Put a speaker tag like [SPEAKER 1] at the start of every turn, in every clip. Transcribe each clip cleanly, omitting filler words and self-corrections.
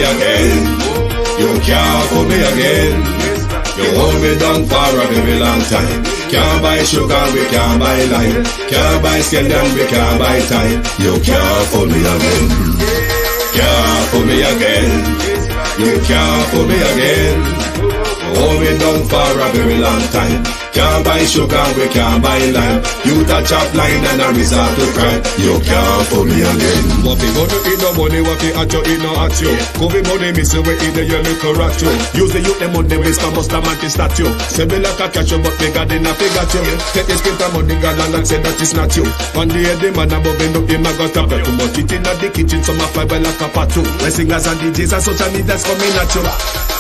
[SPEAKER 1] me again. You can't fool me again. You hold me down for a very long time. Can't buy sugar, we can't buy lime. Can't buy scandal, we can't buy time. You can't fool me again. Can't fool me again. You can't fool me again. Hold me down for a very long time. Can't buy sugar, we can't buy lime. You touch up line and a resort to crime. You can't fool me again.
[SPEAKER 2] What people do in no money, what they at you, in no at you. Covid money, miss away in the year little rat you. Use the youth, them on the waste, must have man statue. Say me like a catch you, but me got in a figure you. Take the spit of money, God and say that is not you. One day the man above end up, him a go stop you. Too much eating at the kitchen, some a fly by like a patu. My singers and DJs and social media's coming at you.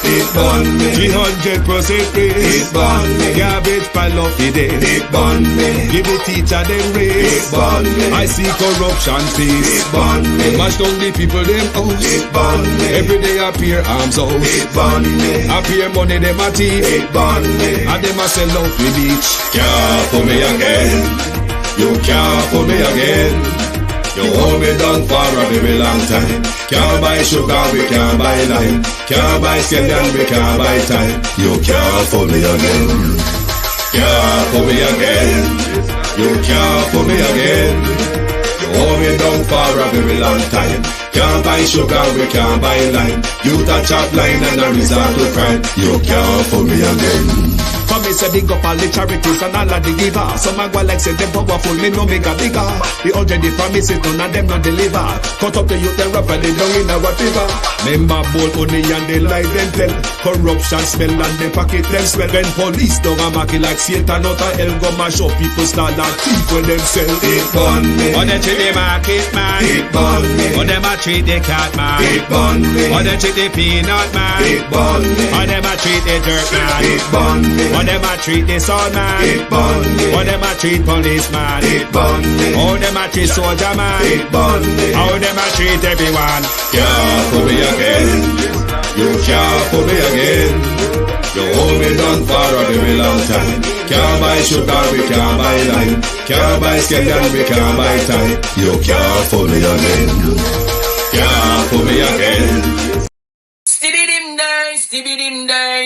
[SPEAKER 1] It burn me
[SPEAKER 2] 300% free.
[SPEAKER 1] It burn me
[SPEAKER 2] Garbage pile up the day.
[SPEAKER 1] It burn me
[SPEAKER 2] Give the teacher them raise.
[SPEAKER 1] It burn me
[SPEAKER 2] I see corruption face.
[SPEAKER 1] It burn me
[SPEAKER 2] Mash down the people them house.
[SPEAKER 1] It burn me
[SPEAKER 2] Every day appear arms out.
[SPEAKER 1] It burn me
[SPEAKER 2] Appear money them a thief.
[SPEAKER 1] It burn me
[SPEAKER 2] And them a sell out the beach.
[SPEAKER 1] Can't fool me again. You can't fool me again. You hold me down for a very long time. Can't buy sugar, we can't buy lime. Can't buy scandal, we can't buy time. You can't fool me again. Can't fool me again. You can't fool me again. You hold me down for a very long time. Can't buy sugar, we can't buy lime. You touch up line and a resort to crime. You can't fool me again.
[SPEAKER 2] For me say big up all the charities and all of the givers. Some a go like say them powerful, me no make a bigger. The 100 the promises, none of them not deliver. Cut up the youth, they rap and they down in our fever. Member bowl honey and they lie them tell. Corruption smell and they pocket them swell. When police don't a market like Satan out of hell, go mash up people start like thief when them sell.
[SPEAKER 1] It burn me
[SPEAKER 2] Or they treat the market man.
[SPEAKER 1] It burn me
[SPEAKER 2] Or them a treat the cat man.
[SPEAKER 1] It burn me
[SPEAKER 2] Or they treat the peanut man.
[SPEAKER 1] It burn me
[SPEAKER 2] Or them a treat the dirt man.
[SPEAKER 1] It burn me
[SPEAKER 2] Or them a treat the son man.
[SPEAKER 1] It burn me
[SPEAKER 2] Or them a treat policeman.
[SPEAKER 1] It burn me
[SPEAKER 2] Or them a treat soldier man.
[SPEAKER 1] It burn me
[SPEAKER 2] Or them a treat everyone.
[SPEAKER 1] Can't fool me again. You can't fool me again. You hold me down for a very long time. Can't buy sugar, we can't buy lime. Can't buy scandal, we can't buy time. You can't fool me again. Can't fool me again.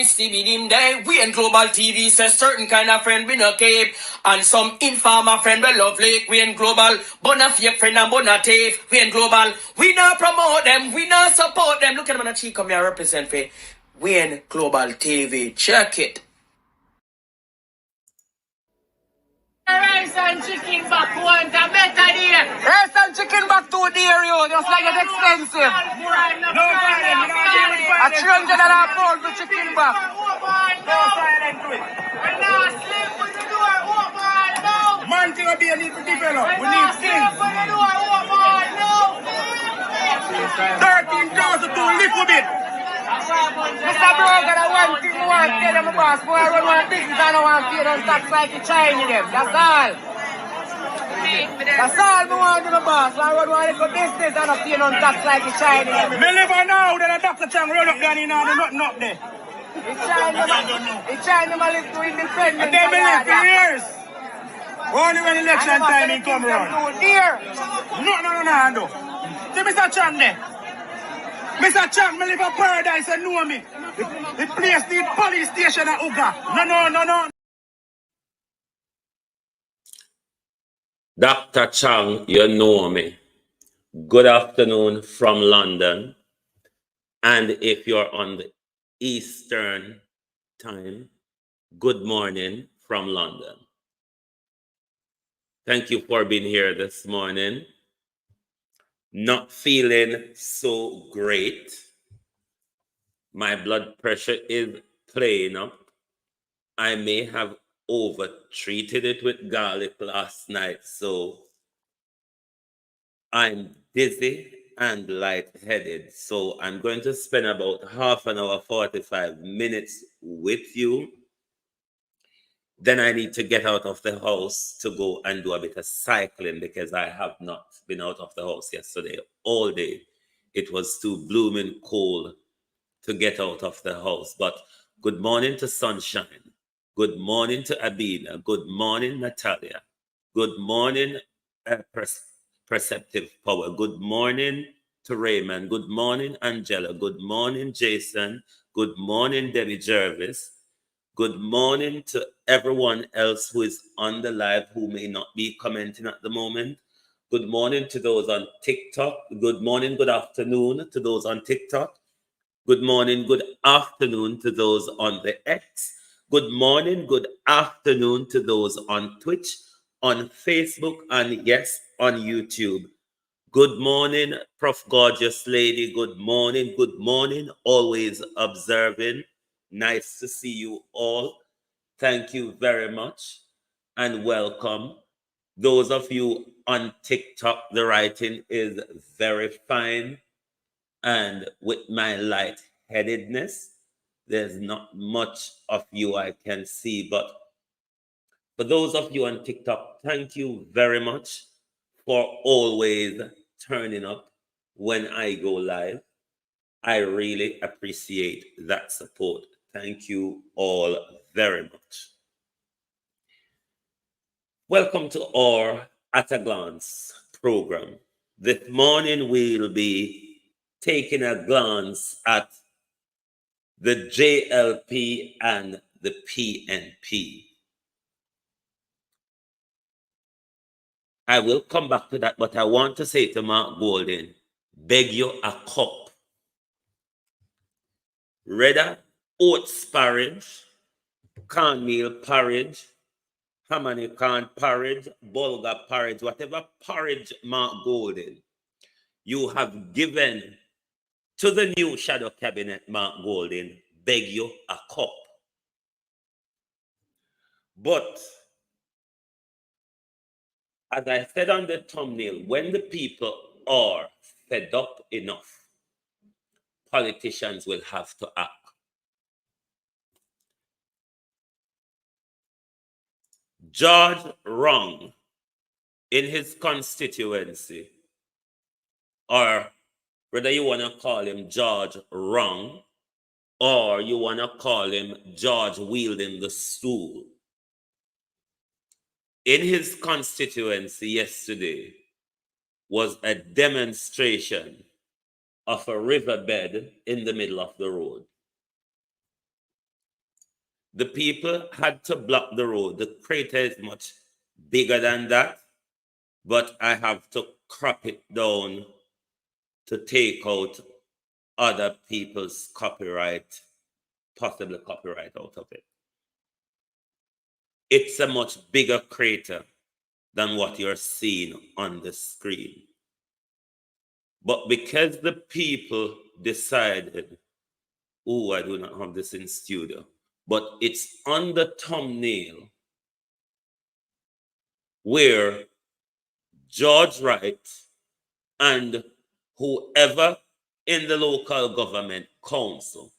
[SPEAKER 3] Stevie dim day. We in Global TV says certain kind of friend we no cape. And some informer friend we love lake. We in Global, bona fake friend and bona tape. We in Global, we not promote them, we not support them. Look at them on the cheek, come here represent for. We in Global TV, check it.
[SPEAKER 4] Rice and chicken back want a better deal.
[SPEAKER 3] Rice and chicken back too dear, you. Just like it's expensive. A $300 pound for chicken back.
[SPEAKER 4] Man, to be a little develop. We need things. 13,000 to little bit. Mr. Brogan, I want thing I want to tell them boss. Boy, I run one business and I want to pay them tax like the Chinese them. That's all. That's all I want to do, boss. I run one little business and I pay them tax like the Chinese them. Me never know that a Dr. Chang run up down in and nothing up there. The China man live to independence. And they been live for years. Only when election time in come around. No. See Mr. Chang there. Mr. Chang, me live a paradise and know me. The place need police station at Uga. No.
[SPEAKER 5] Dr. Chang, you know me. Good afternoon from London. And if you're on the Eastern time, good morning from London. Thank you for being here this morning. Not feeling so great. My blood pressure is playing up. I may have over-treated it with garlic last night, so I'm dizzy and lightheaded. So I'm going to spend about half an hour, 45 minutes with you. Then I need to get out of the house to go and do a bit of cycling because I have not been out of the house yesterday all day. It was too blooming cold to get out of the house. But good morning to Sunshine. Good morning to Abina. Good morning, Natalia. Good morning, Perceptive Power. Good morning to Raymond. Good morning, Angela. Good morning, Jason. Good morning, Debbie Jervis. Good morning to everyone else who is on the live who may not be commenting at the moment. Good morning to those on TikTok. Good morning, good afternoon to those on TikTok. Good morning, good afternoon to those on the X. Good morning, good afternoon to those on Twitch, on Facebook, and yes, on YouTube. Good morning, Prof. Gorgeous Lady. Good morning. Always observing. Nice to see you all. Thank you very much and welcome. Those of you on TikTok, the writing is very fine. And with my light-headedness, there's not much of you I can see. But for those of you on TikTok, thank you very much for always turning up when I go live. I really appreciate that support. Thank you all very much. Welcome to our At a Glance program. This morning we'll be taking a glance at the JLP and the PNP. I will come back to that, but I want to say to Mark Golden, beg you a cup. Redder oats porridge, cornmeal porridge, hamani corn porridge, bulgur porridge, whatever porridge, Mark Golden, you have given to the new shadow cabinet, Mark Golden, beg you a cup. But as I said on the thumbnail, when the people are fed up enough, politicians will have to act. George Wrong in his constituency, or whether you want to call him George Wrong or you want to call him George wielding the stool, in his constituency yesterday was a demonstration of a riverbed in the middle of the road. The people had to block the road. The crater is much bigger than that, but I have to crop it down to take out other people's copyright, possible copyright out of it. It's a much bigger crater than what you're seeing on the screen. But because the people decided, oh, I do not have this in studio, but it's on the thumbnail where George Wright and whoever in the local government council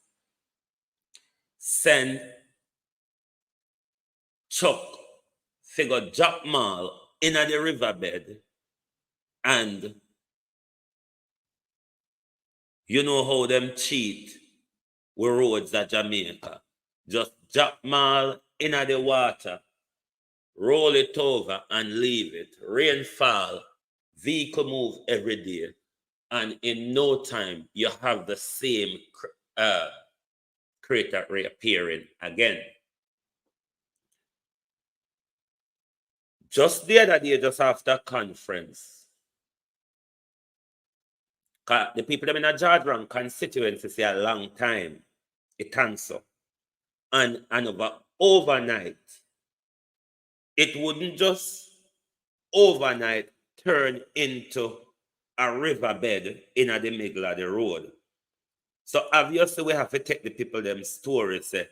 [SPEAKER 5] send Chuck figure Jack Mal in the riverbed, and you know how them cheat with roads at Jamaica. Just Jack Mal in the water, roll it over and leave it. Rain fall, vehicle move every day, and in no time you have the same crater reappearing again. Just the other day, just after conference, the people that in a George Wrong constituency say a long time, it answer. And overnight, it wouldn't just overnight turn into a riverbed in the middle of the road. So obviously we have to take the people them stories, say,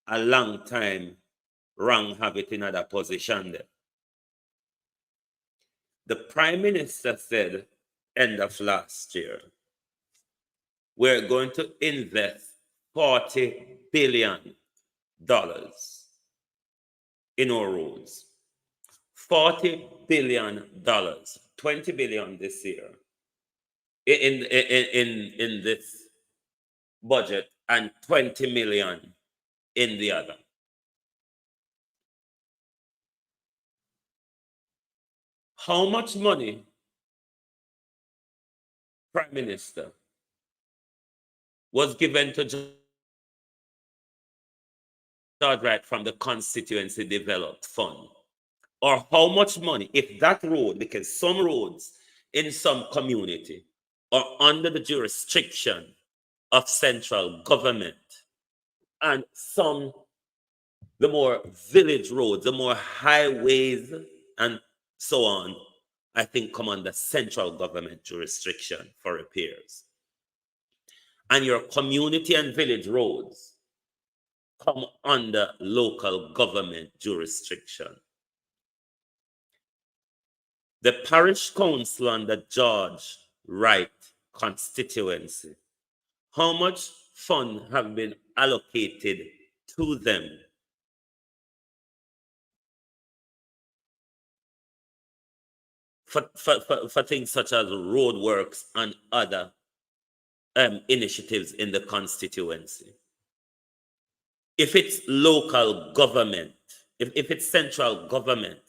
[SPEAKER 5] a long time Wrong have it in other position there. The Prime Minister said end of last year, we're going to invest $40 billion in our roads. $40 billion, $20 billion this year in this budget and 20 million in the other. How much money Prime Minister was given to George Wright from the Constituency Developed Fund, or how much money, if that road, because some roads in some community are under the jurisdiction of central government, and some, the more village roads, the more highways and so on, I think come under central government jurisdiction for repairs. And your community and village roads come under local government jurisdiction. The parish council under George Wright constituency, how much funds have been allocated to them? For things such as road works and other initiatives in the constituency. If it's local government, if it's central government,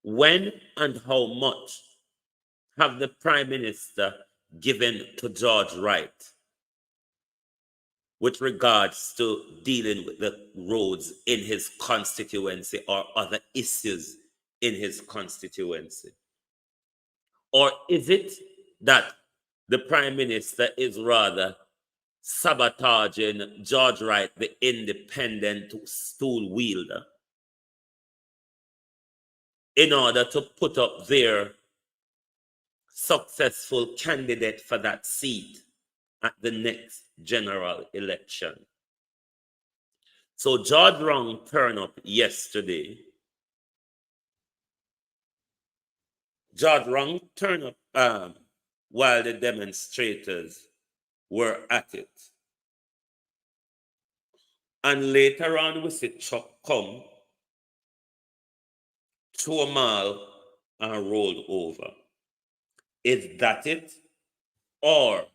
[SPEAKER 5] when and how much have the Prime Minister given to George Wright with regards to dealing with the roads in his constituency or other issues in his constituency? Or is it that the Prime Minister is rather sabotaging George Wright, the independent stool wielder, in order to put up their successful candidate for that seat at the next general election? So George Wrong turned up yesterday. George Wrong turned up while the demonstrators were at it. And later on, we see truck come, through a mile, and rolled over. Is that it? Or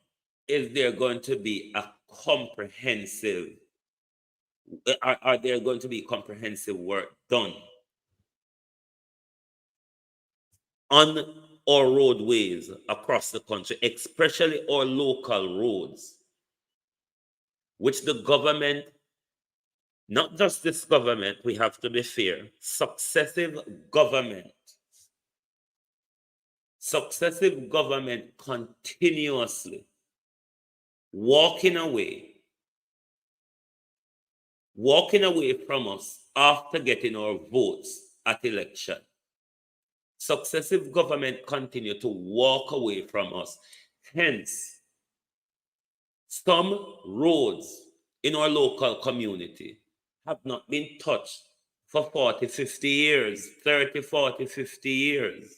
[SPEAKER 5] is there going to be a comprehensive, are there going to be comprehensive work done on our roadways across the country, especially our local roads, which the government, not just this government, we have to be fair, successive government continuously walking away from us after getting our votes at election. Successive government continue to walk away from us. Hence, some roads in our local community have not been touched for 40, 50 years, 30, 40, 50 years.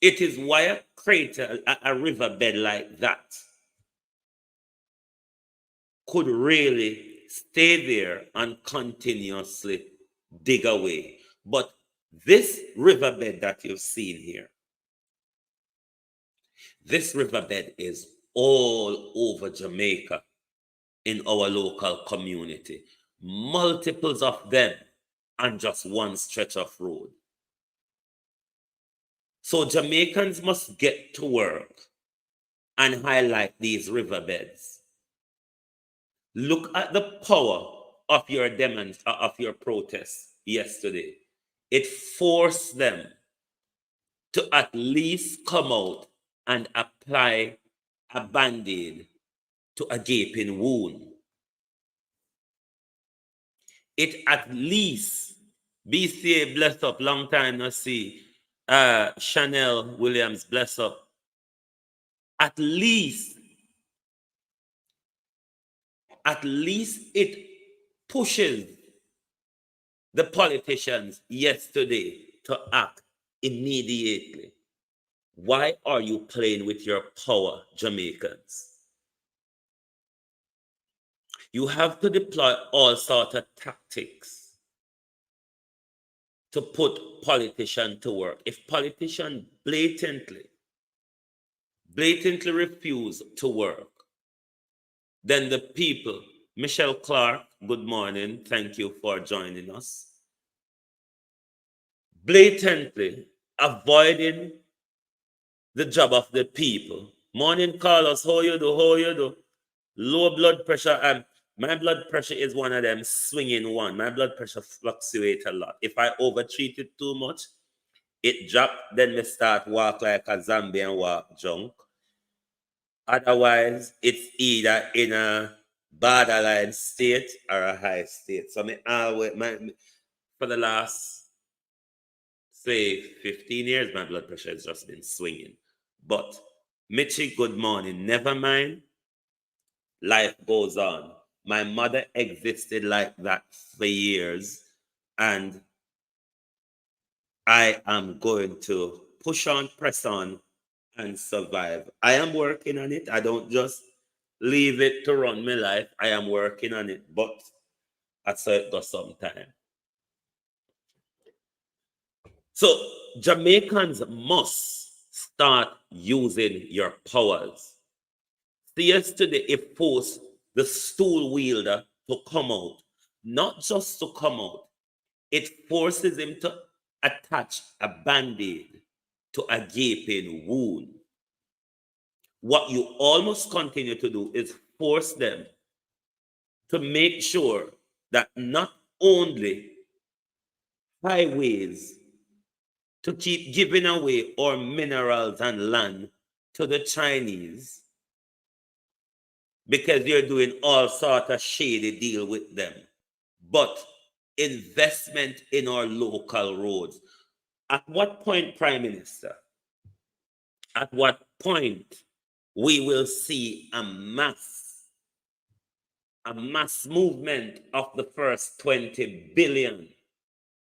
[SPEAKER 5] It is why a crater, a riverbed like that could really stay there and continuously dig away. But this riverbed that you've seen here, this riverbed is all over Jamaica in our local community. Multiples of them on just one stretch of road. So Jamaicans must get to work and highlight these riverbeds. Look at the power of your protests yesterday. It forced them to at least come out and apply a band-aid to a gaping wound. It at least, BCA bless up, long time no see, Chanel Williams bless up, at least it pushes the politicians yesterday to act immediately. Why are you playing with your power, Jamaicans? You have to deploy all sorts of tactics to put politicians to work. If politicians blatantly refuse to work, then the people, Michelle Clark, good morning, thank you for joining us, blatantly avoiding the job of the people. Morning, Carlos, how you do? How you do? Low blood pressure. My blood pressure is one of them swinging one. My blood pressure fluctuates a lot. If I overtreat it too much, it drop. Then me start walk like a zombie and walk junk. Otherwise, it's either in a borderline state or a high state. So me always for the last say 15 years, my blood pressure has just been swinging. But Mitchie, good morning. Never mind. Life goes on. My mother existed like that for years, and I am going to push on, press on, and survive. I am working on it. I don't just leave it to run my life. I am working on it, but I saw it go sometime. So Jamaicans must start using your powers. See, yesterday it forced the stool wielder to come out, not just to come out, it forces him to attach a band-aid to a gaping wound. What you almost continue to do is force them to make sure that not only highways to keep giving away our minerals and land to the Chinese because you're doing all sort of shady deal with them, but investment in our local roads. At what point, Prime Minister, at what point we will see a mass movement of the first 20 billion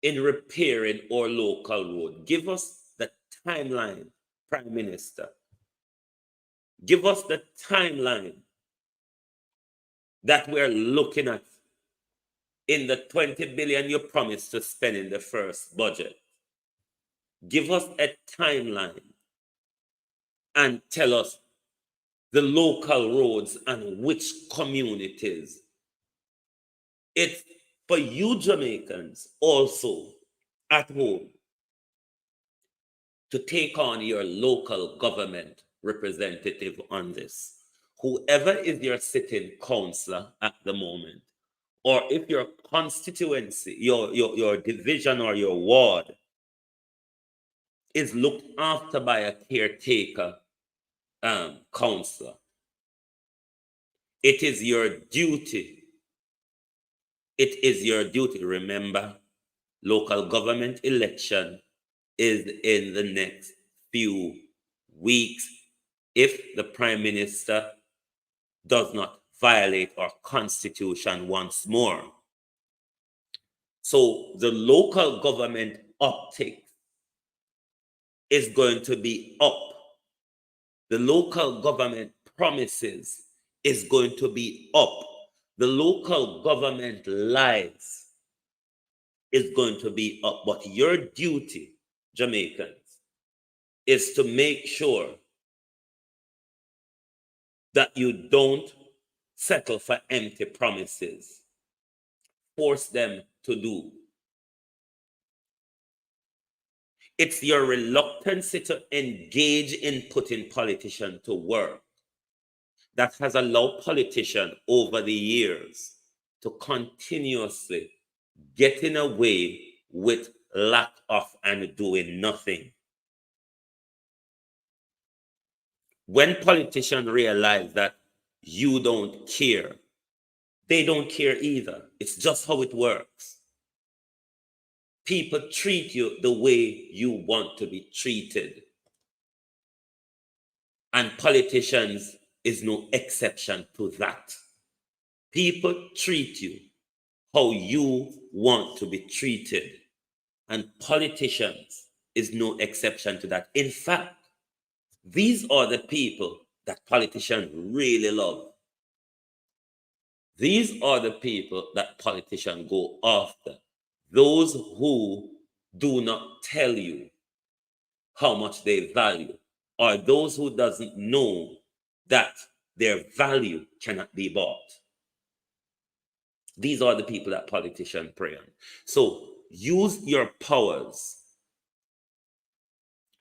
[SPEAKER 5] in repairing our local road? Give us the timeline, Prime Minister. Give us the timeline that we're looking at in the 20 billion you promised to spend in the first budget. Give us a timeline and tell us the local roads and which communities. It's for you Jamaicans also at home to take on your local government representative on this. Whoever is your sitting councillor at the moment, or if your constituency, your division or your ward is looked after by a caretaker councillor, it is your duty. It is your duty. Remember, local government election is in the next few weeks if the Prime Minister does not violate our constitution once more. So the local government uptake is going to be up. The local government promises is going to be up. The local government lives is going to be up. But your duty, Jamaicans, is to make sure that you don't settle for empty promises. Force them to do. It's your reluctance to engage in putting politicians to work that has allowed politicians over the years to continuously getting away with lack of and doing nothing. When politicians realize that you don't care, they don't care either. It's just how it works. People treat you the way you want to be treated. And politicians is no exception to that. People treat you how you want to be treated. And politicians is no exception to that. In fact, these are the people that politicians really love. These are the people that politicians go after. Those who do not tell you how much they value, or those who doesn't know that their value cannot be bought. These are the people that politicians prey on. So use your powers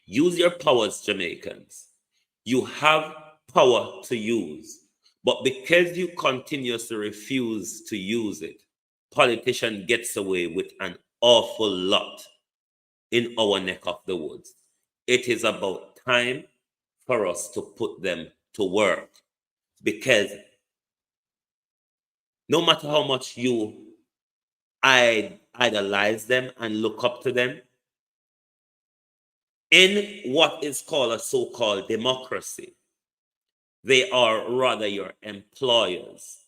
[SPEAKER 5] Use your powers, Jamaicans. You have power to use, but because you continuously refuse to use it, politician gets away with an awful lot in our neck of the woods. It is about time for us to put them to work, because no matter how much you idolize them and look up to them, in what is called a so-called democracy, they are rather your employers.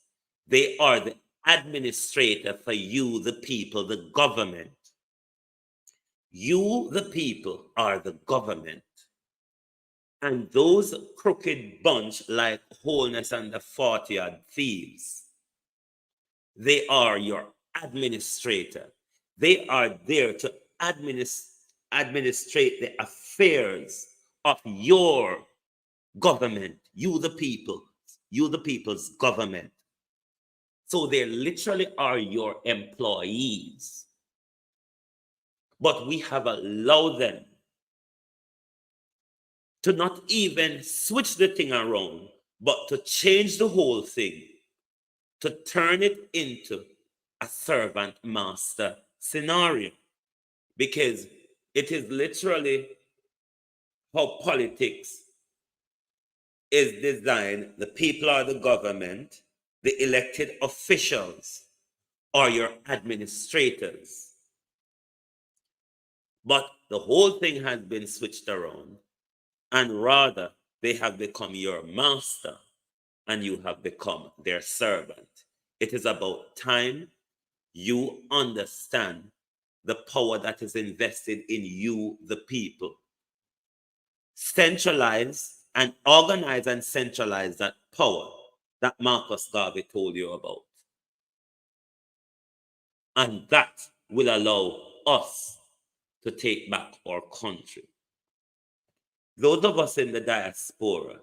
[SPEAKER 5] They are the administrator for you, the people, the government. You, the people, are the government. And those crooked bunch like Holness and the 40-odd thieves, they are your administrator. They are there to administrate the affairs of your government, you the people, you the people's government. So they literally are your employees. But we have allowed them to not even switch the thing around, but to change the whole thing, to turn it into a servant master scenario. Because it is literally how politics is designed. The people are the government, the elected officials are your administrators. But the whole thing has been switched around, and rather they have become your master and you have become their servant. It is about time you understand the power that is invested in you, the people. Centralize and organize and centralize that power that Marcus Garvey told you about. And that will allow us to take back our country. Those of us in the diaspora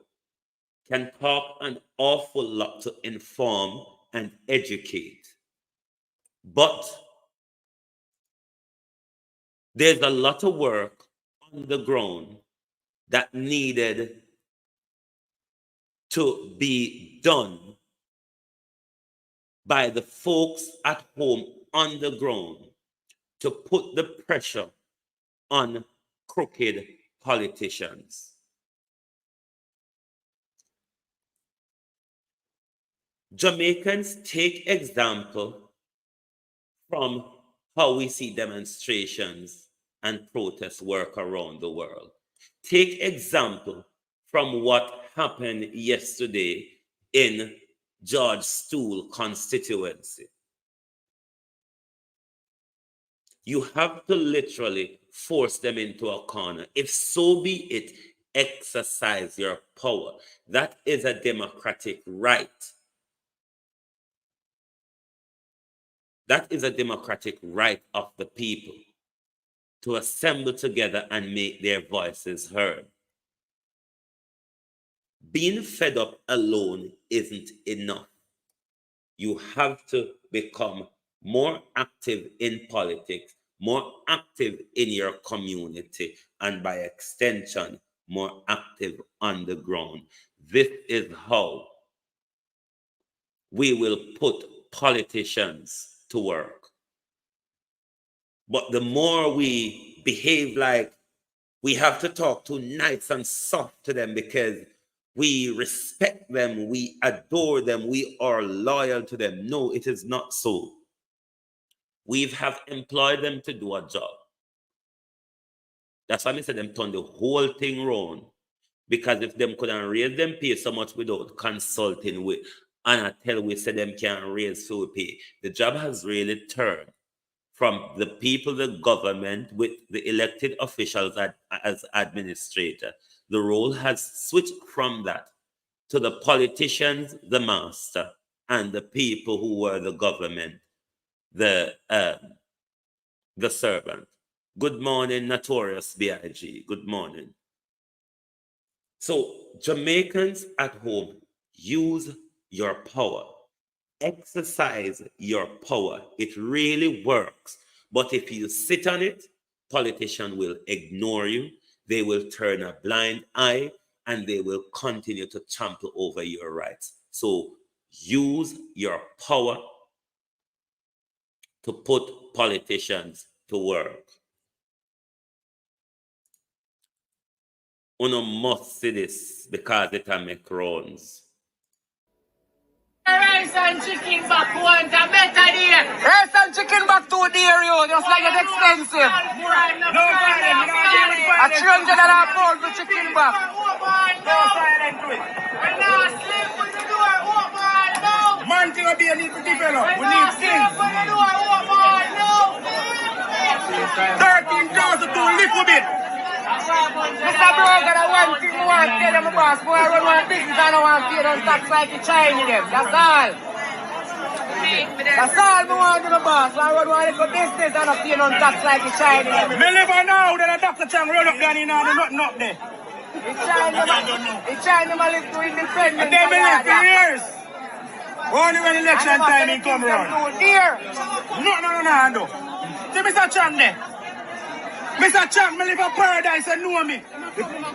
[SPEAKER 5] can talk an awful lot to inform and educate, but there's a lot of work on the ground that needed to be done by the folks at home on the ground to put the pressure on crooked politicians. Jamaicans, take example from how we see demonstrations and protests work around the world. Take example from what happened yesterday in George Stool constituency. You have to literally force them into a corner. If so be it, exercise your power. That is a democratic right. That is a democratic right of the people to assemble together and make their voices heard. Being fed up alone isn't enough. You have to become more active in politics, more active in your community, and by extension, more active on the ground. This is how we will put politicians to work. But the more we behave like we have to talk too nice and soft to them because we respect them, we adore them, we are loyal to them. No, it is not so. We have employed them to do a job. That's why I said them turn the whole thing around. Because if them couldn't raise them pay so much without consulting with, and I tell we say them can't raise so pay, the job has really turned from the people, the government, with the elected officials as administrator. The role has switched from that to the politicians, the master, and the people who were the government, the servant. Good morning, Notorious B.I.G. Good morning. So Jamaicans at home, use your power. Exercise your power. It really works. But if you sit on it, politicians will ignore you. they will turn a blind eye and they will continue to trample over your rights. So use your power to put politicians to work. Uno must see this because it will make rounds.
[SPEAKER 4] Rice and chicken back one, a better deal. Rice and chicken back 2 dear, you. Just like it's expensive. No violence, $300 for chicken back. No silent to it. We're not sleep with the door open, no. Man, thing will be a need to develop. We need things. With the door open, no. 13,000 to a little bit. Mr. Brogan, I want thing more. Tell them, boss, boy, I run my business. I don't want to pay them tax like the Chinese them. That's all. That's all I want to do, boss. I run my little business. I don't pay them tax like the Chinese them. Me live now that a Dr. Chang run up down in and nothing up there. The Chinese man live to independence. And they been live for years. Only when election time he come around. No. See Mr. Chang there. Mr. Chang, me live in paradise and know me.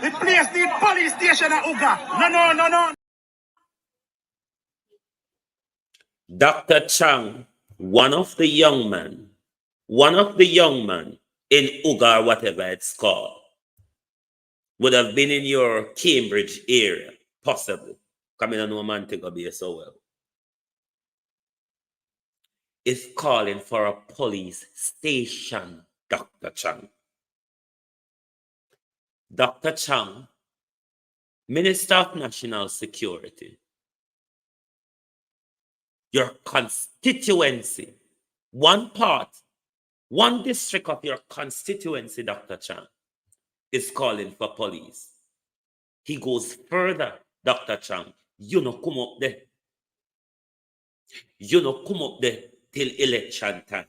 [SPEAKER 4] The place need police station at Uga. No.
[SPEAKER 5] Dr. Chang, one of the young men in Uga, or whatever it's called, would have been in your Cambridge area, possibly. Coming on Montego Bay so well. Is calling for a police station, Dr. Chang. Dr. Chang, Minister of National Security, your constituency, one district of your constituency, Dr. Chang, is calling for police. He goes further, Dr. Chang. You know, come up there. Till election time.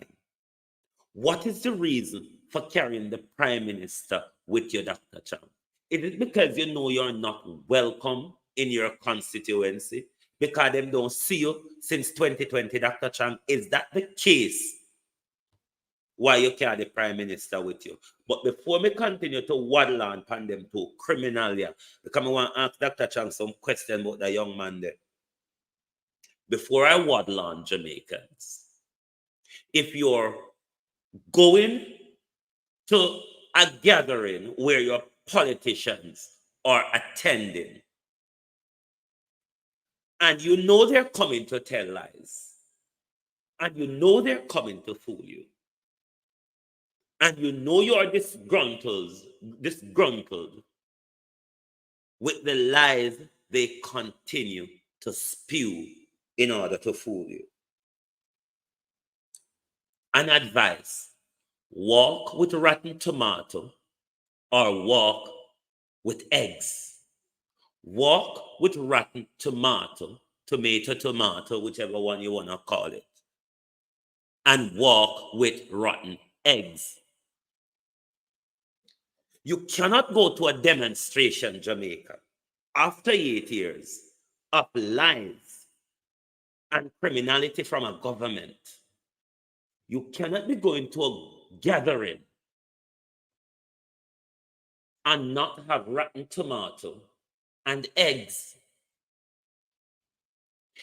[SPEAKER 5] What is the reason for carrying the Prime Minister with you, Dr. Chang? Is it because you know you're not welcome in your constituency? Because them don't see you since 2020, Dr. Chang? Is that the case? Why you carry the Prime Minister with you? But before me continue to waddle on upon them to criminalia, because I want to ask Dr. Chang some question about the young man there. Before I waddle on Jamaicans, if you're going to a gathering where your politicians are attending and you know they're coming to tell lies and you know they're coming to fool you and you know you're disgruntled with the lies they continue to spew in order to fool you. An advice: walk with rotten tomato or walk with eggs. Walk with rotten tomato, whichever one you want to call it, and walk with rotten eggs. You cannot go to a demonstration, Jamaica, after 8 years of lies and criminality from a government. You cannot be going to a gathering and not have rotten tomato and eggs.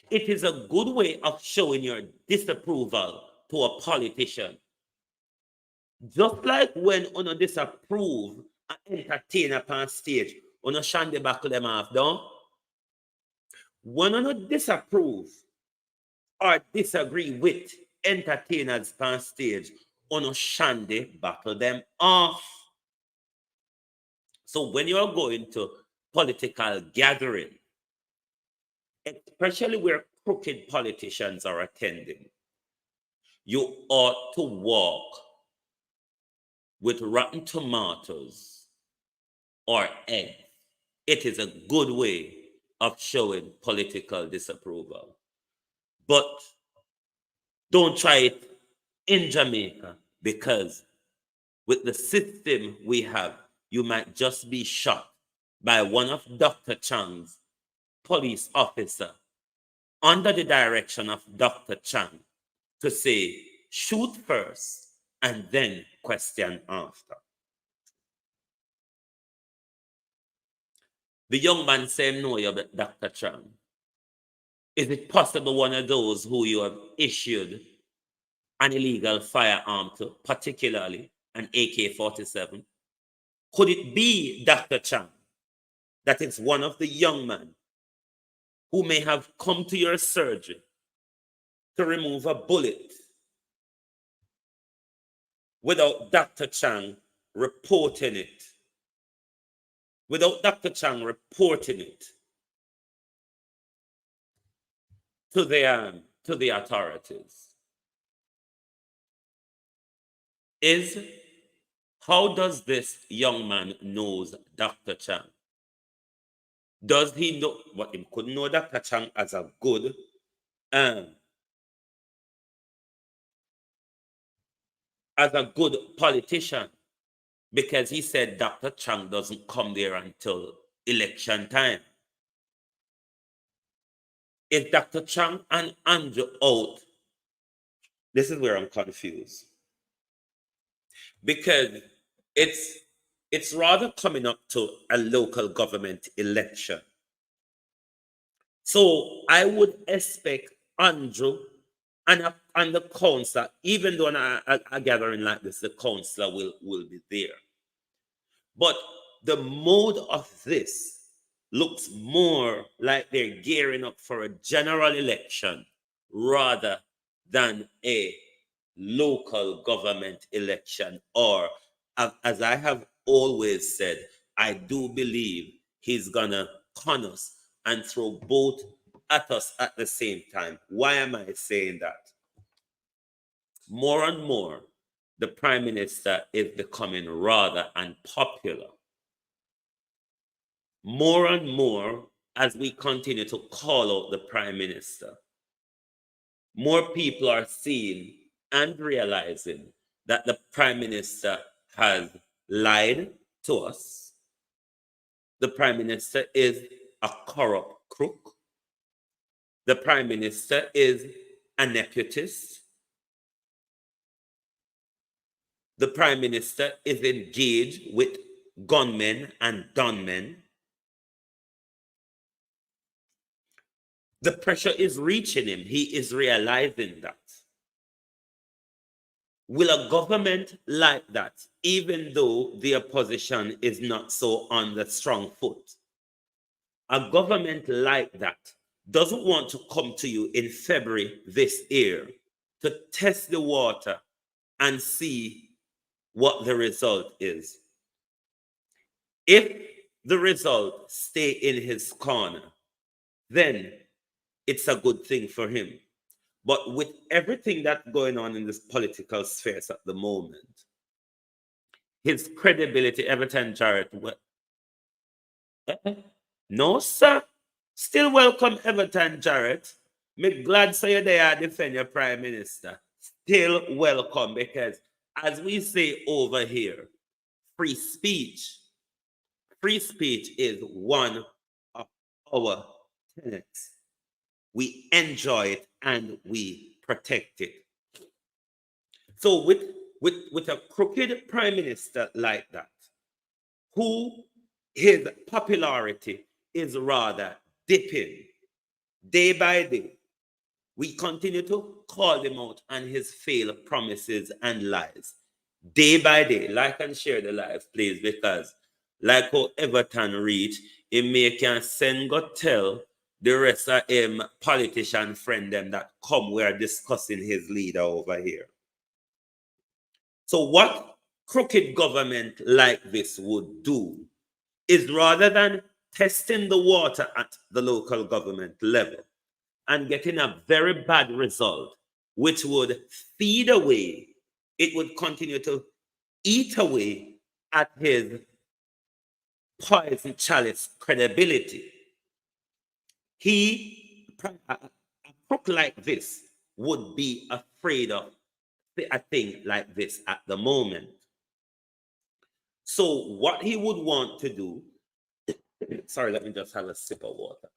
[SPEAKER 5] It is a good way of showing your disapproval to a politician. Just like when you disapprove an entertainer on stage, you shande back them off, don't? When you disapprove or disagree with entertainers on stage, you shande battle them off. So when you're going to political gathering, especially where crooked politicians are attending, you ought to walk with rotten tomatoes or eggs. It is a good way of showing political disapproval. But don't try it in Jamaica, because with the system we have, you might just be shot by one of Dr. Chang's police officer under the direction of Dr. Chang to say, shoot first and then question after. The young man said, no, you're Dr. Chang. Is it possible one of those who you have issued an illegal firearm to, particularly an AK-47? Could it be, Dr. Chang, that it's one of the young men who may have come to your surgery to remove a bullet without Dr. Chang reporting it? Without Dr. Chang reporting it to the authorities. How does this young man knows Dr. Chang? Does he know what he could know Dr. Chang as a good politician? Because he said Dr. Chang doesn't come there until election time. Is Dr. Chang and Andrew out? This is where I'm confused. Because it's rather coming up to a local government election. So I would expect Andrew and the councillor, even though in a gathering like this, the councillor will be there. But the mode of this looks more like they're gearing up for a general election rather than a local government election. Or, as I have always said, I do believe he's gonna con us and throw both at us at the same time. Why am I saying that? More and more, the Prime Minister is becoming rather unpopular. More and more, as we continue to call out the Prime Minister, more people are seeing and realizing that the Prime Minister has lied to us. The Prime Minister is a corrupt crook. The Prime Minister is a nepotist. The Prime Minister is engaged with gunmen and dunmen. The pressure is reaching him. He is realizing that. Will a government like that, even though the opposition is not so on the strong foot, a government like that doesn't want to come to you in February this year to test the water and see what the result is? If the result stay in his corner, then it's a good thing for him. But with everything that's going on in this political spheres at the moment, his credibility, Everton Jarrett, no, sir. Still welcome, Everton Jarrett. Me glad so you're there to defend your Prime Minister. Still welcome, because as we say over here, free speech is one of our tenets. We enjoy it and we protect it. So with a crooked Prime Minister like that, who his popularity is rather dipping day by day, we continue to call him out on his failed promises and lies. Day by day, like and share the live, please, because like how Everton reach, he may can send go tell the rest of him politician friend them that come, we are discussing his leader over here. So what crooked government like this would do is, rather than testing the water at the local government level and getting a very bad result, which would feed away, it would continue to eat away at his poison chalice credibility. A crook like this would be afraid of a thing like this at the moment. So what he would want to do, sorry, let me just have a sip of water.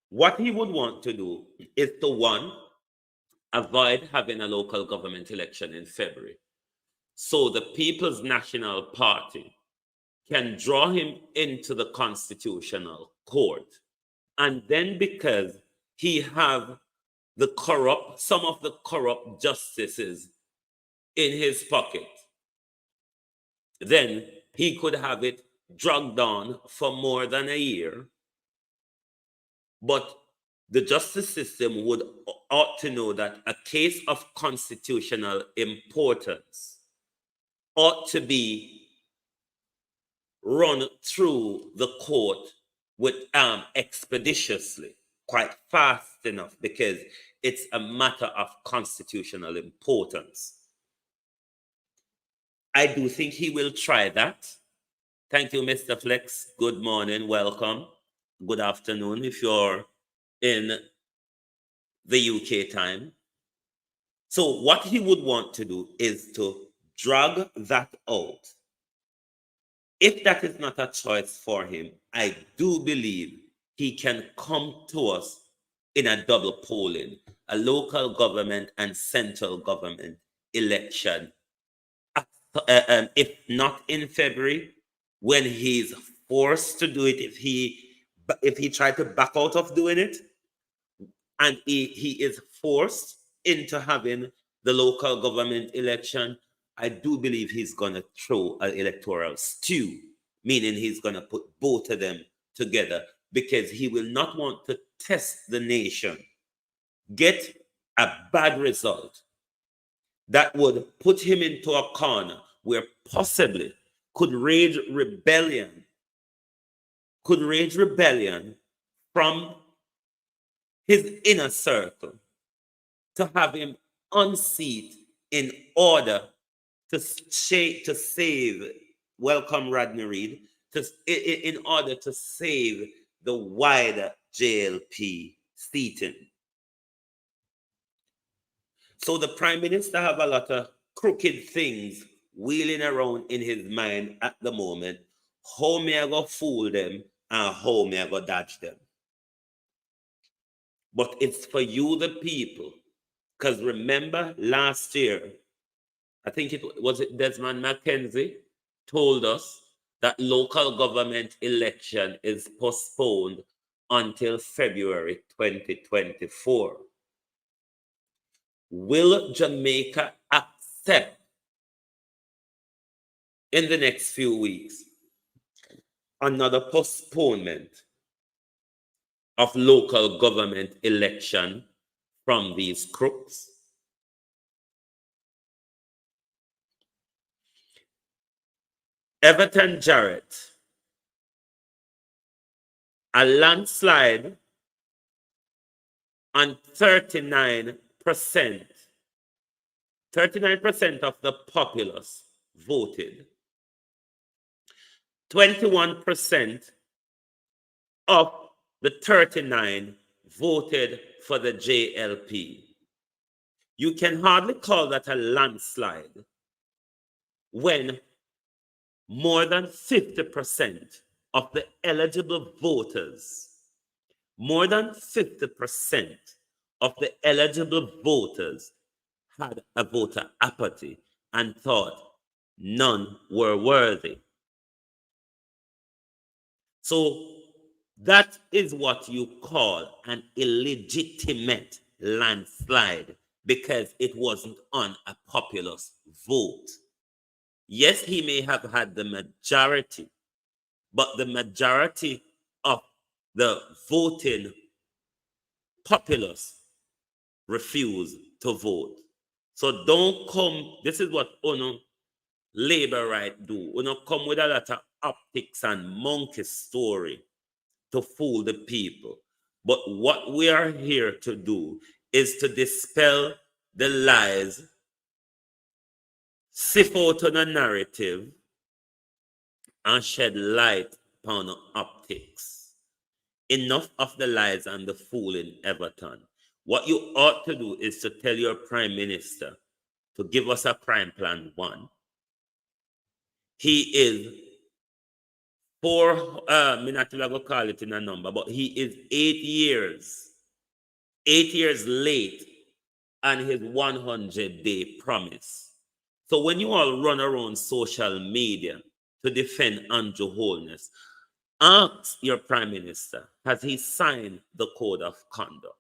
[SPEAKER 5] What he would want to do is to, one, avoid having a local government election in February. so the People's National Party can draw him into the Constitutional Court. And then because he have some of the corrupt justices in his pocket, then he could have it dragged on for more than a year. But the justice system ought to know that a case of constitutional importance ought to be run through the court with expeditiously, quite fast enough, because it's a matter of constitutional importance. I do think he will try that. Thank you, Mr. Flex. Good morning, welcome. Good afternoon if you're in the UK time. So what he would want to do is to drag that out. If that is not a choice for him, I do believe he can come to us in a double polling, a local government and central government election. If not in February, when he's forced to do it, if he tried to back out of doing it, and he is forced into having the local government election, I do believe he's going to throw an electoral stew, meaning he's going to put both of them together, because he will not want to test the nation, get a bad result that would put him into a corner where possibly could rage rebellion from his inner circle, to have him unseat in order to save, welcome Rodney Reed, in order to save the wider JLP seating. So the Prime Minister have a lot of crooked things wheeling around in his mind at the moment. How may I go fool them and how may I go dodge them? But it's for you, the people. Because remember last year, I think it was Desmond McKenzie told us that local government election is postponed until February 2024. Will Jamaica accept in the next few weeks another postponement of local government election from these crooks? Everton Jarrett, a landslide on 39%. 39% of the populace voted. 21% of the 39 voted for the JLP. You can hardly call that a landslide when more than 50% of the eligible voters, more than 50% of the eligible voters had a voter apathy and thought none were worthy. So that is what you call an illegitimate landslide, because it wasn't on a populous vote. Yes, he may have had the majority, but the majority of the voting populace refused to vote. So don't come, this is what labor right do. Come with a lot of optics and monkey story to fool the people. But what we are here to do is to dispel the lies, sift out on a narrative, and shed light upon optics. Enough of the lies and the fooling, Everton. What you ought to do is to tell your Prime Minister to give us a Prime Plan 1. He is I'm not going to call it in a number, but he is 8 years late on his 100-day promise. So when you all run around social media to defend Andrew Holness, ask your prime minister, has he signed the code of conduct?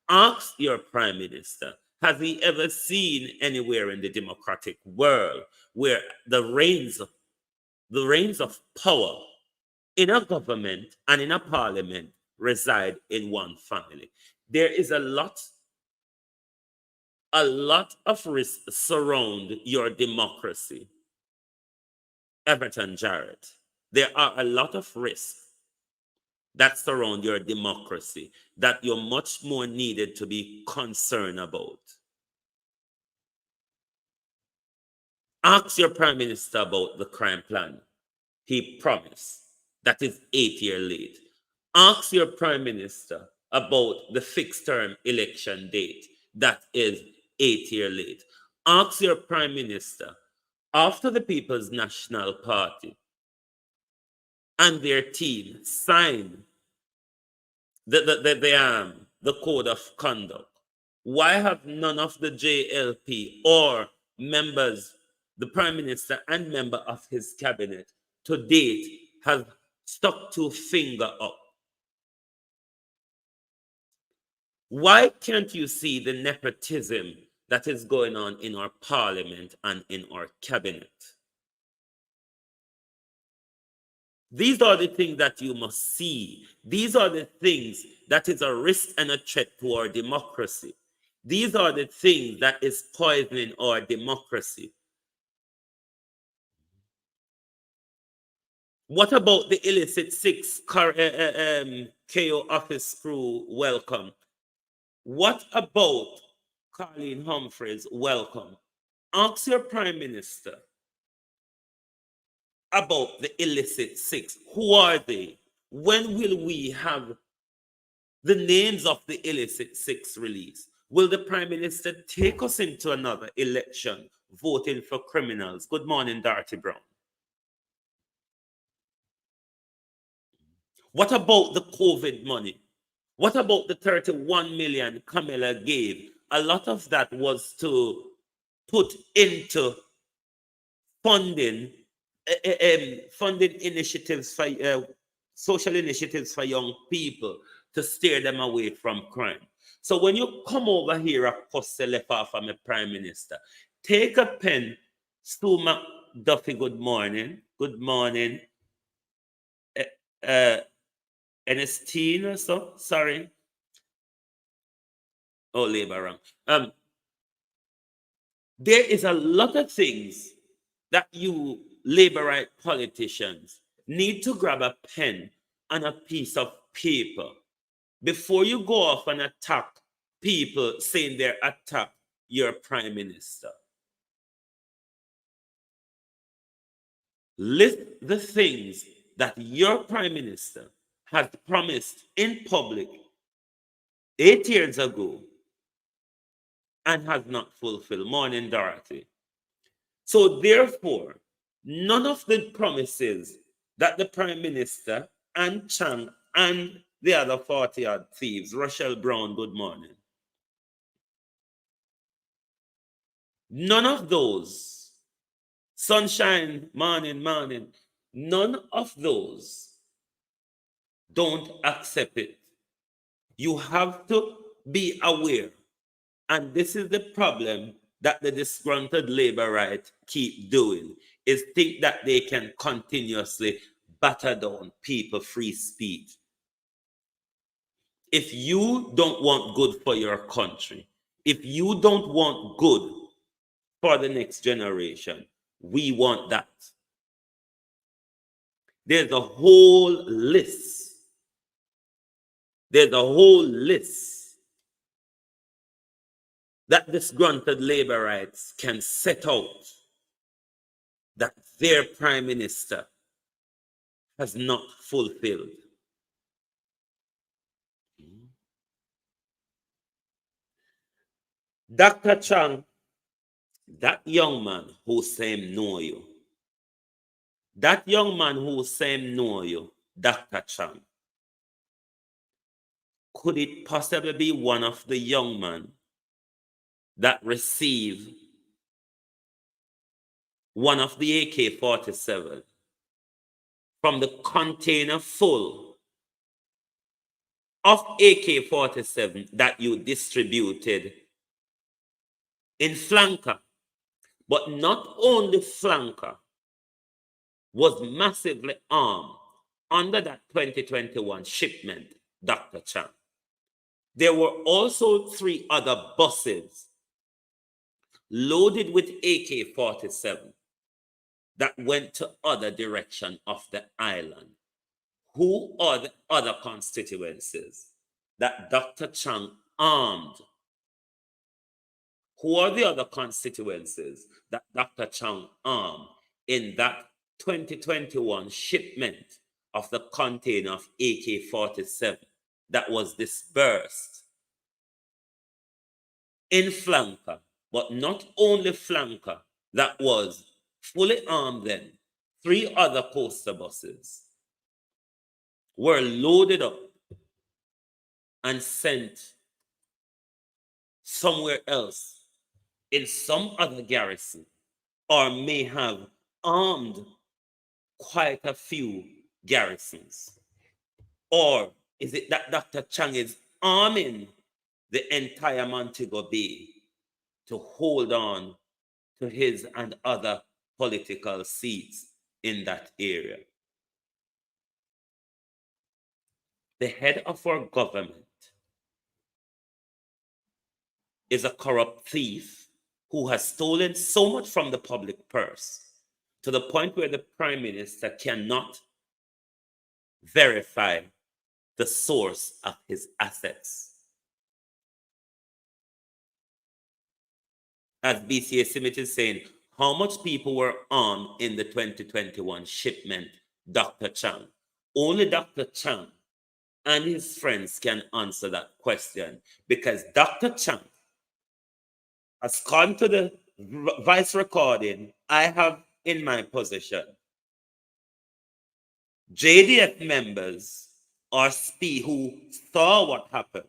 [SPEAKER 5] Ask your prime minister, has he ever seen anywhere in the democratic world where the reins of power in a government and in a parliament reside in one family? There is a lot of risk surround your democracy, Everton Jarrett. There are a lot of risks that surround your democracy that you're much more needed to be concerned about. Ask your prime minister about the crime plan he promised that is 8 years late. Ask your prime minister about the fixed term election date that is 8 years late. Ask your prime minister after the People's National Party and their team signed the code of conduct, why have none of the JLP or members, the prime minister and member of his cabinet to date, have stuck to finger up? Why can't you see the nepotism that is going on in our parliament and in our cabinet? These are the things that you must see. These are the things that is a risk and a threat to our democracy. These are the things that is poisoning our democracy. What about the illicit 6 KO office crew welcome? What about Colleen Humphreys welcome? Ask your prime minister about the illicit 6. Who are they? When will we have the names of the illicit 6 released? Will the prime minister take us into another election voting for criminals? Good morning, Darty Brown. What about the COVID money? What about the 31 million Camilla gave? A lot of that was to put into funding initiatives for social initiatives for young people to steer them away from crime. So when you come over here, Apostolic from a prime minister, take a pen. Stu McDuffie, good morning. Good morning. Ernestine or so, sorry. Oh, labor wrong. There is a lot of things that you labor right politicians need to grab a pen and a piece of paper before you go off and attack people saying they're attack your prime minister. List the things that your prime minister has promised in public 8 years ago and has not fulfilled. Morning, Dorothy. So therefore, none of the promises that the prime minister and Chang and the other 40-odd thieves, Rochelle Brown, good morning. None of those, Sunshine, morning, none of those don't accept it. You have to be aware. And this is the problem that the disgruntled labor right keep doing, is think that they can continuously batter down people free speech. If you don't want good for your country, if you don't want good for the next generation, we want that. There's a whole list. There's a whole list that disgruntled labor rights can set out that their prime minister has not fulfilled. Dr. Chang, that young man who say know you, that young man who say know you, Dr. Chang, could it possibly be one of the young men that receive one of the AK-47 from the container full of AK-47 that you distributed in Flanker. But not only Flanker was massively armed under that 2021 shipment, Dr. Chang. There were also 3 other buses loaded with AK-47 that went to other direction of the island. Who are the other constituencies that Dr. Chang armed? Who are the other constituencies that Dr. Chang armed in that 2021 shipment of the container of AK-47 that was dispersed in Flanker? But not only Flanker, that was fully armed then. 3 other coaster buses were loaded up and sent somewhere else in some other garrison, or may have armed quite a few garrisons. Or is it that Dr. Chang is arming the entire Montego Bay to hold on to his and other political seats in that area? The head of our government is a corrupt thief who has stolen so much from the public purse to the point where the Prime Minister cannot verify the source of his assets. As BCA Simit is saying, how much people were armed in the 2021 shipment, Dr. Chang? Only Dr. Chang and his friends can answer that question, because Dr. Chang has gone to the voice recording I have in my possession. JDF members or who saw what happened,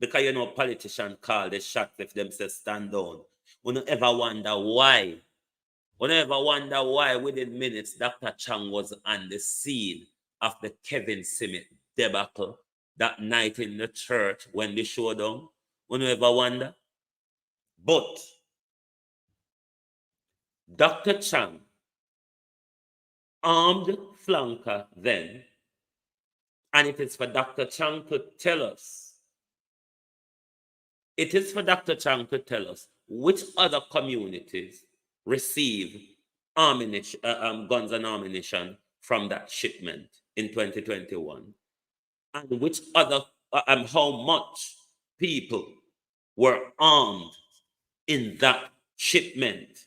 [SPEAKER 5] because you know politicians call the shots if them say stand down. We don't ever wonder why. We don't ever wonder why within minutes Dr. Chang was on the scene of the Kevin Simit debacle that night in the church when they showed down. We don't ever wonder. But Dr. Chang armed Flanker then, and it is for Dr. Chang to tell us. It is for Dr. Chang to tell us which other communities receive ammunition, guns and ammunition from that shipment in 2021, and which other, how much people were armed in that shipment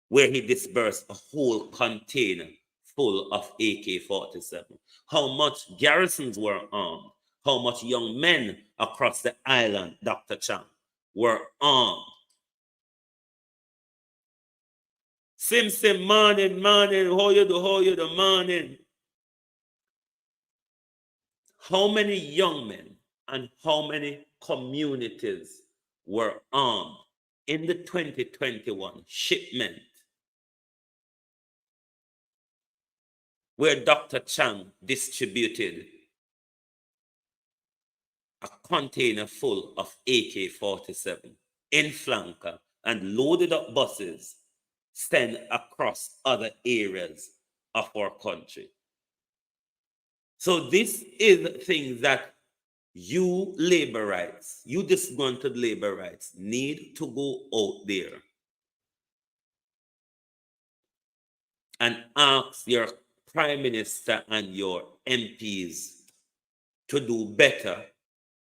[SPEAKER 5] where he dispersed a whole container full of AK-47. How much garrisons were armed? How much young men across the island, Dr. Chang, were armed? Sim, morning, how you do, morning. How many young men and how many communities were armed in the 2021 shipment where Dr. Chang distributed a container full of AK-47 in Flanker and loaded up buses sent across other areas of our country? So this is things that you labor rights, you disgruntled labor rights, need to go out there and ask your Prime Minister and your MPs to do better.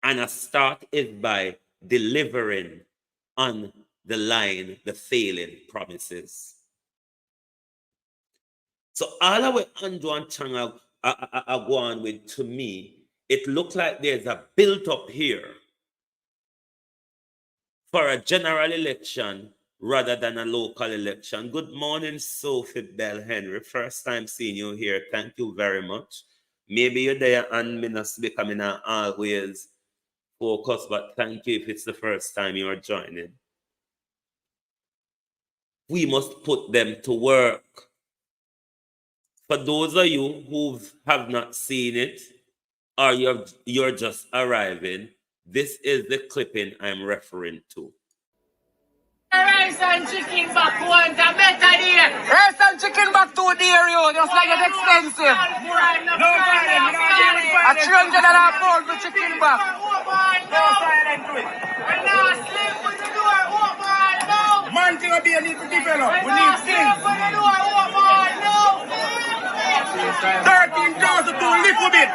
[SPEAKER 5] And a start is by delivering on the line, the failing promises. So all of what Andrew and Chang are going with, to me, it looks like there's a built up here for a general election rather than a local election. Good morning, Sophie Bell Henry. First time seeing you here. Thank you very much. Maybe you're there and me not becoming always focused, but thank you if it's the first time you're joining. we must put them to work. For those of you who have not seen it, or you're just arriving, this is the clipping I'm referring to.
[SPEAKER 4] Rice and chicken back one, a better deal. Rice and chicken back 2 dear, you. Just like it's expensive. No violence, a $300 pound for chicken back. No silent to it. And now sleep with the door open, no. Man thing a day need to develop. We need things. With the door open, no. 13,000 to live with it.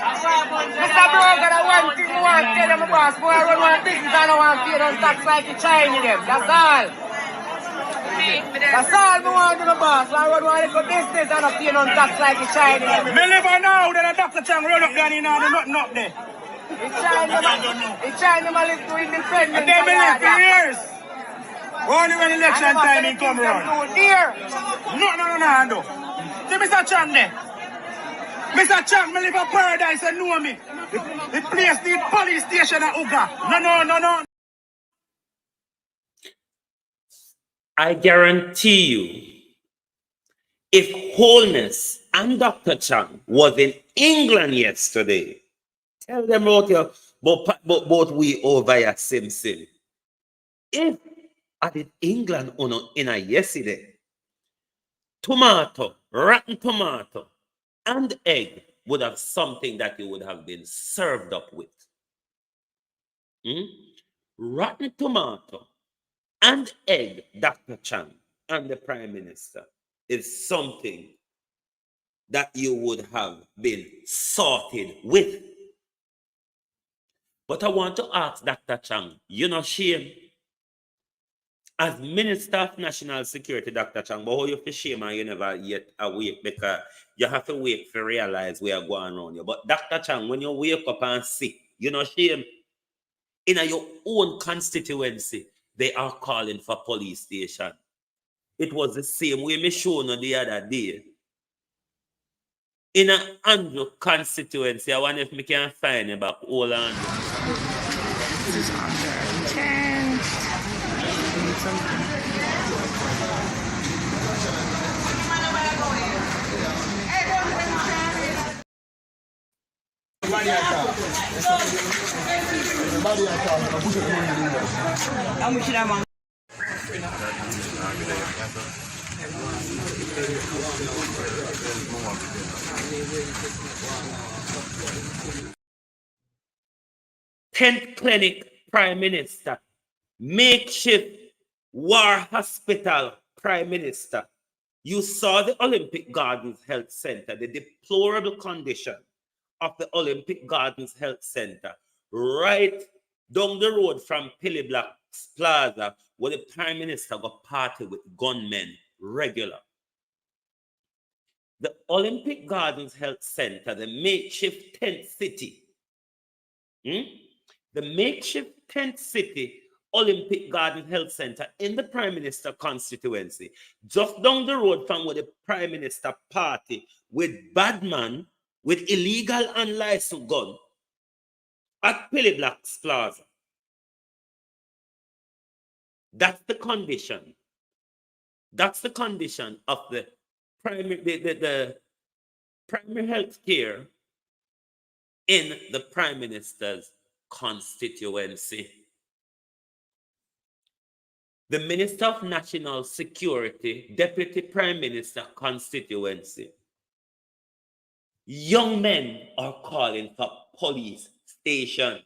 [SPEAKER 4] Mr. Brogan, I want thing more to tell them boss. Boy, I run my business and I want to pay them tax like the Chinese them. That's all. That's all I want to do, boss. I run my little business and I pay them tax like the Chinese them. Me never know that a Dr. Chang run up down in and nothing up there. The Chinese man live to independence. And they believe for years. Only when election time they come around. No. See Mr. Chang there. Mr. Chang, me live a paradise and know me. The place need police station at Uga. No.
[SPEAKER 5] I guarantee you, if Wholeness and Dr. Chang was in England yesterday, tell them about your both we over here, Simpson. If I did England in a yesterday, tomato, rotten tomato, and egg would have something that you would have been served up with. Rotten tomato and egg, Dr. Chang and the Prime Minister, is something that you would have been sorted with. But I want to ask Dr. Chang, you know shame? As Minister of National Security, Dr. Chang, but how you feel shame and you never yet awake because you have to wait to realize we are going around you. But Dr. Chang, when you wake up and sick, you know shame? In your own constituency, they are calling for police station. It was the same way me shown the other day. In an Andrew constituency, I wonder if me can find you back. Hold on.
[SPEAKER 6] This is under intense.
[SPEAKER 5] Tent clinic, Prime Minister. Makeshift war hospital, Prime Minister. You saw the Olympic Gardens Health Center, the deplorable condition of the Olympic Gardens Health Center, right down the road from Pilly Black's Plaza, where the Prime Minister got party with gunmen regular. The Olympic Gardens Health Center, the makeshift tent city, the makeshift tent city Olympic Garden Health Center in the Prime Minister constituency, just down the road from where the Prime Minister party with badman with illegal and licensed gun at Pilly Black's Plaza. That's the condition. That's the condition of the primary health care in the Prime Minister's constituency. The Minister of National Security, Deputy Prime Minister constituency. Young men are calling for police station.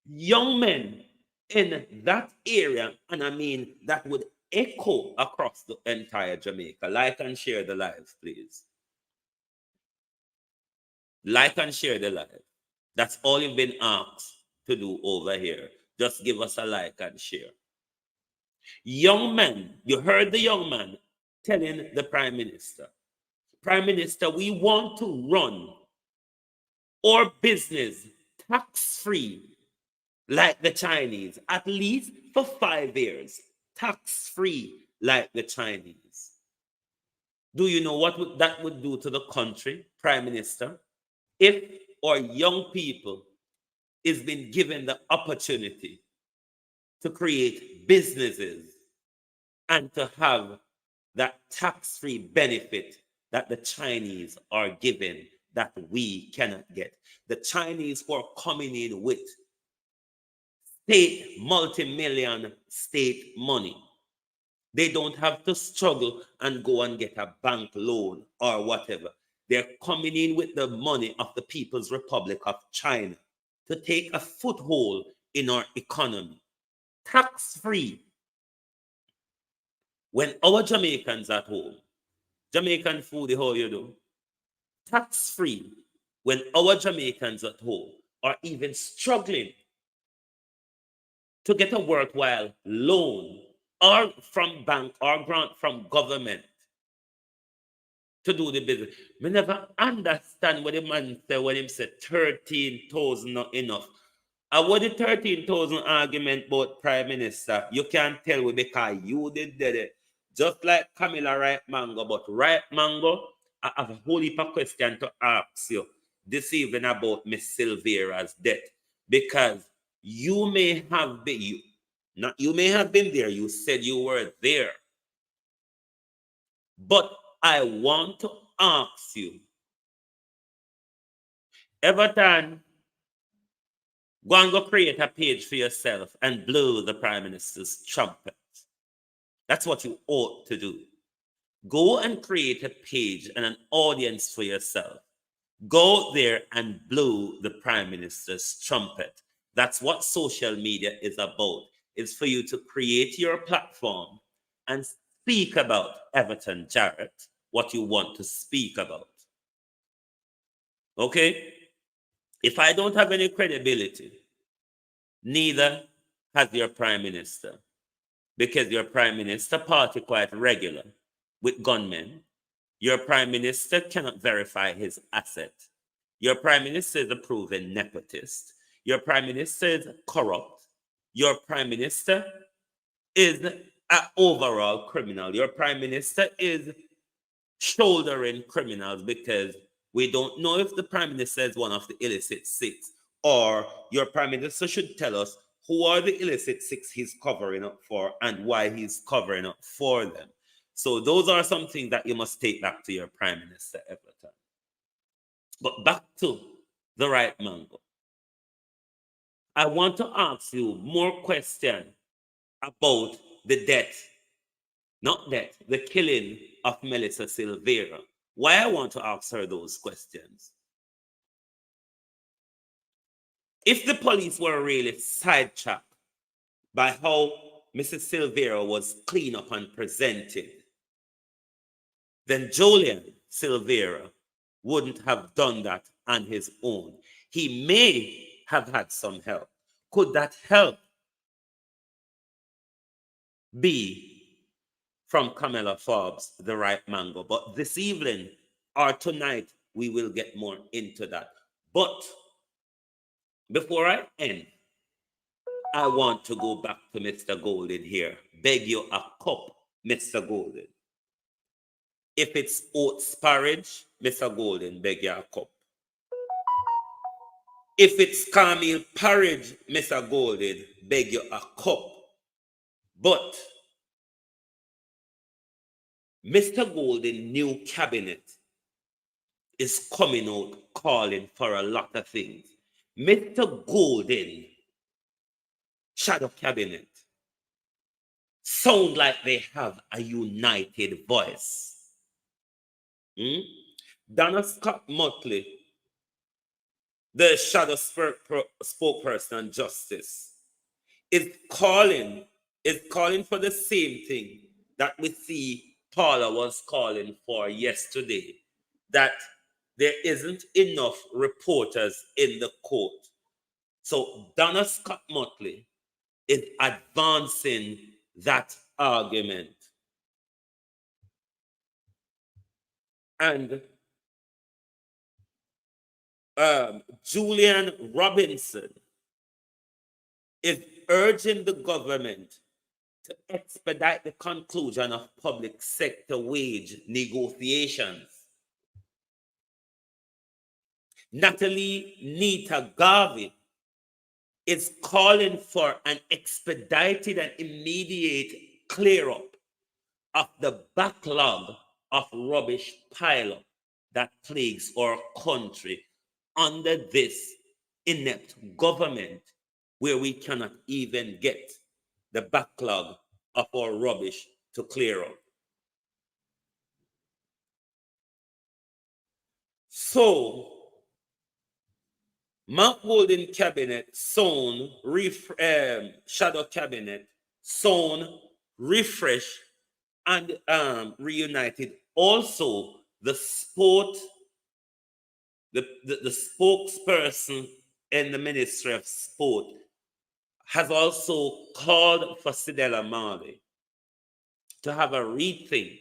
[SPEAKER 5] Young men in that area, and I mean that would echo across the entire Jamaica. Like and share the live, please. Like and share the live. That's all you've been asked to do over here. Just give us a like and share. Young men, you heard the young man telling the Prime Minister, Prime Minister, we want to run our business tax-free like the Chinese, at least for 5 years, tax-free like the Chinese. Do you know what that would do to the country, Prime Minister? If our young people is been given the opportunity to create businesses and to have that tax-free benefit that the Chinese are given that we cannot get. The Chinese who are coming in with state, multi-million state money. They don't have to struggle and go and get a bank loan or whatever. They're coming in with the money of the People's Republic of China to take a foothold in our economy. Tax-free. When our Jamaicans at home, Jamaican food, how you do? Tax-free. When our Jamaicans at home are even struggling to get a worthwhile loan or from bank or grant from government to do the business. Me never understand what the man say when him say 13,000 not enough. And what the 13,000 argument about Prime Minister, you can't tell me because you did it. Just like Camilla Ripe Mango, but Ripe Mango, I have a whole heap of question to ask you this evening about Miss Silvera's death. Because you may have been, you may have been there, you said you were there. But I want to ask you, Everton, go and go create a page for yourself and blow the Prime Minister's trumpet. That's what you ought to do. Go and create a page and an audience for yourself. Go there and blow the Prime Minister's trumpet. That's what social media is about. It's for you to create your platform and speak about Everton Jarrett, what you want to speak about. Okay? If I don't have any credibility, neither has your Prime Minister. Because your Prime Minister party quite regular with gunmen. Your Prime Minister cannot verify his asset. Your Prime Minister is a proven nepotist. Your Prime Minister is corrupt. Your Prime Minister is an overall criminal. Your Prime Minister is shouldering criminals because we don't know if the Prime Minister is one of the illicit six, or your Prime Minister should tell us who are the illicit six he's covering up for and why he's covering up for them. So those are some things that you must take back to your Prime Minister Everton. But back to the Right Mango. I want to ask you more questions about the death, not death, the killing of Melissa Silvera. Why I want to ask her those questions? If the police were really sidetracked by how Mrs. Silvera was clean up and presented, then Julian Silvera wouldn't have done that on his own. He may have had some help. Could that help be from Camilla Forbes, the Right Mango? But this evening or tonight, we will get more into that. But before I end, I want to go back to Mr. Golden here. Beg you a cup, Mr. Golden. If it's oats porridge, Mr. Golden, beg you a cup. If it's cornmeal porridge, Mr. Golden, beg you a cup. But Mr. Golden new cabinet is coming out calling for a lot of things. Mr. Golden shadow cabinet sound like they have a united voice. Donna Scott Motley, the shadow spokesperson on justice, is calling for the same thing that we see Paula was calling for yesterday, that there isn't enough reporters in the court. So Donna Scott Motley is advancing that argument. And Julian Robinson is urging the government to expedite the conclusion of public sector wage negotiations. Natalie Nita Garvey is calling for an expedited and immediate clear-up of the backlog of rubbish pileup that plagues our country under this inept government, where we cannot even get the backlog of our rubbish to clear up. So, Mark Golden cabinet, sown, shadow cabinet, sown, refresh, and reunited. Also, the spokesperson in the Ministry of Sport has also called for Sidela Marley to have a rethink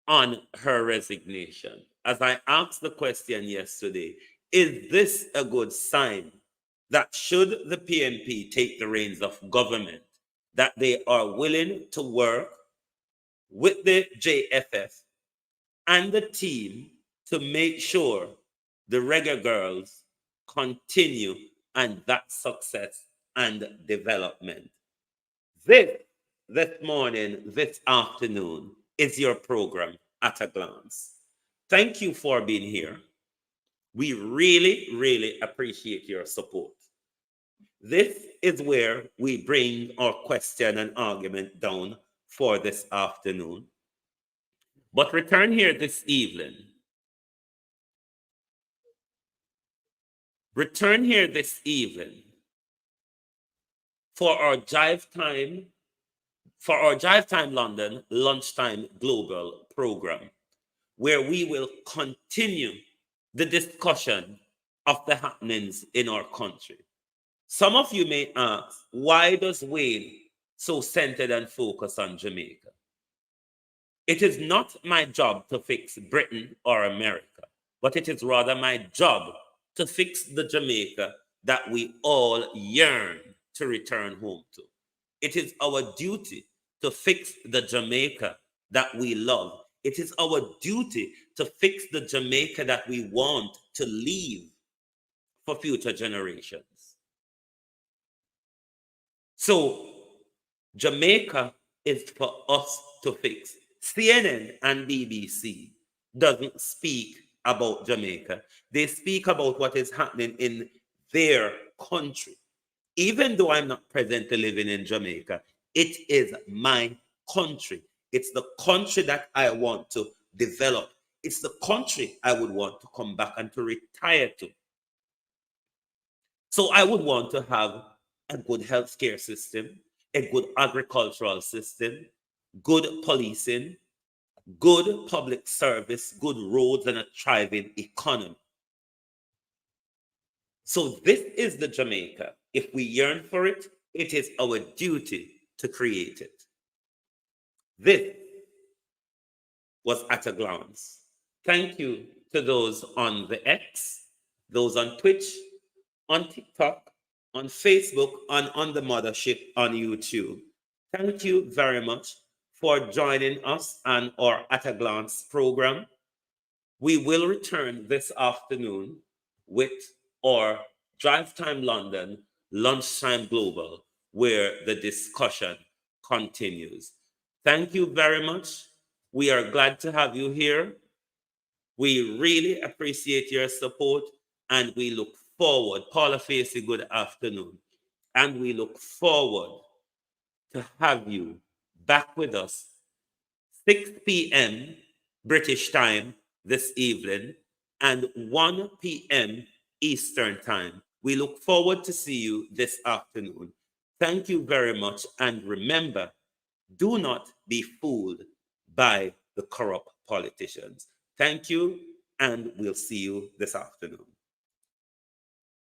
[SPEAKER 5] on her resignation. As I asked the question yesterday, is this a good sign that should the PNP take the reins of government, that they are willing to work with the JFF and the team to make sure the Reggae Girls continue and that success and development? This morning, this afternoon, is your program at a glance. Thank you for being here. We really, really appreciate your support. This is where we bring our question and argument down for this afternoon. But return here this evening. Return here this evening for our Jive Time London Lunchtime Global program, where we will continue the discussion of the happenings in our country. Some of you may ask, why does Wayne so centered and focused on Jamaica? It is not my job to fix Britain or America, but it is rather my job to fix the Jamaica that we all yearn to return home to. It is our duty to fix the Jamaica that we love. It is our duty to fix the Jamaica that we want to leave for future generations. So, Jamaica is for us to fix. CNN and BBC doesn't speak about Jamaica. They speak about what is happening in their country. Even though I'm not presently living in Jamaica, it is my country. It's the country that I want to develop. It's the country I would want to come back and to retire to. So I would want to have a good healthcare system, a good agricultural system, good policing, good public service, good roads, and a thriving economy. So this is the Jamaica. If we yearn for it, it is our duty to create it. This was At a Glance. Thank you to those on the X, those on Twitch, on TikTok, on Facebook, and on the mothership on YouTube. Thank you very much for joining us on our At a Glance program. We will return this afternoon with our Drive Time London Lunchtime Global, where the discussion continues. Thank you very much. We are glad to have you here. We really appreciate your support, and we look forward. Paula Facey, good afternoon. And we look forward to have you back with us 6 p.m. British time this evening and 1 p.m. Eastern time. We look forward to see you this afternoon. Thank you very much. And remember, do not be fooled by the corrupt politicians. Thank you, and we'll see you this afternoon.